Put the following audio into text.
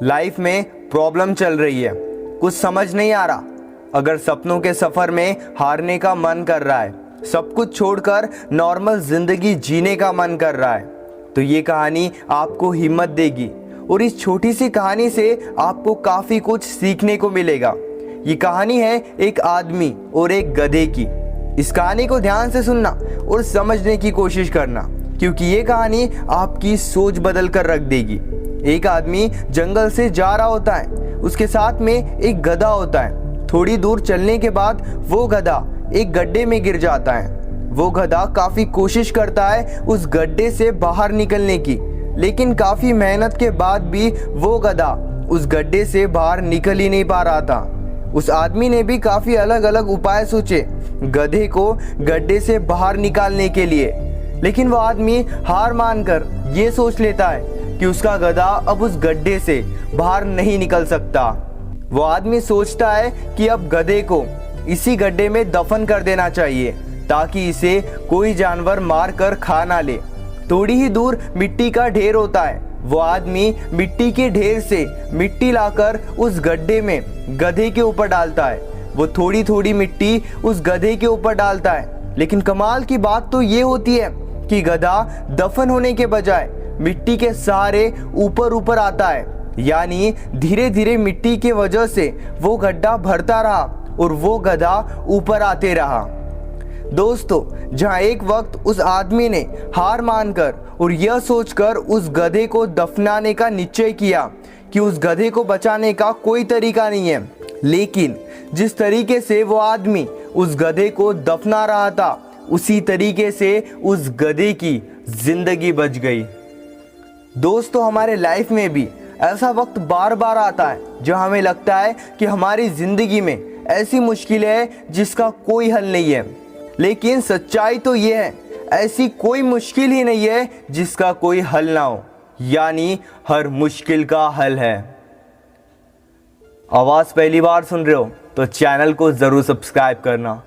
Life में problem चल रही है, कुछ समझ नहीं आ रहा। अगर सपनों के सफ़र में हारने का मन कर रहा है, सब कुछ छोड़कर नॉर्मल ज़िंदगी जीने का मन कर रहा है, तो ये कहानी आपको हिम्मत देगी। और इस छोटी सी कहानी से आपको काफ़ी कुछ सीखने को मिलेगा। ये कहानी है एक आदमी और एक गधे की। इस कहानी को ध्यान से सुनना और समझने की कोशिश करना, क्योंकि ये कहानी आपकी सोच बदल कर रख देगी। एक आदमी जंगल से जा रहा होता है, उसके साथ में एक गधा होता है। थोड़ी दूर चलने के बाद वो गधा एक गड्ढे में गिर जाता है। वो गधा काफ़ी कोशिश करता है उस गड्ढे से बाहर निकलने की, लेकिन काफ़ी मेहनत के बाद भी वो गधा उस गड्ढे से बाहर निकल ही नहीं पा रहा था। उस आदमी ने भी काफ़ी अलग अलग उपाय सोचे गधे को गड्ढे से बाहर निकालने के लिए, लेकिन वो आदमी हार मानकर ये सोच लेता है कि उसका गधा अब उस गड्ढे से बाहर नहीं निकल सकता। वो आदमी सोचता है कि अब गधे को इसी गड्ढे में दफन कर देना चाहिए, ताकि इसे कोई जानवर मार कर खा ना ले। थोड़ी ही दूर मिट्टी का ढेर होता है। वो आदमी मिट्टी के ढेर से मिट्टी लाकर उस गड्ढे में गधे के ऊपर डालता है। वो थोड़ी थोड़ी मिट्टी उस गधे के ऊपर डालता है, लेकिन कमाल की बात तो ये होती है कि गधा दफन होने के बजाय मिट्टी के सहारे ऊपर ऊपर आता है। यानी धीरे धीरे मिट्टी के वजह से वो गड्ढा भरता रहा और वो गधा ऊपर आते रहा। दोस्तों, जहाँ एक वक्त उस आदमी ने हार मानकर और यह सोचकर उस गधे को दफनाने का निश्चय किया कि उस गधे को बचाने का कोई तरीका नहीं है, लेकिन जिस तरीके से वो आदमी उस गधे को दफना रहा था, उसी तरीके से उस गधे की जिंदगी बच गई। दोस्तों, हमारे लाइफ में भी ऐसा वक्त बार बार आता है जहाँ हमें लगता है कि हमारी ज़िंदगी में ऐसी मुश्किलें हैं जिसका कोई हल नहीं है, लेकिन सच्चाई तो ये है, ऐसी कोई मुश्किल ही नहीं है जिसका कोई हल ना हो। यानी हर मुश्किल का हल है। आवाज़ पहली बार सुन रहे हो तो चैनल को ज़रूर सब्सक्राइब करना।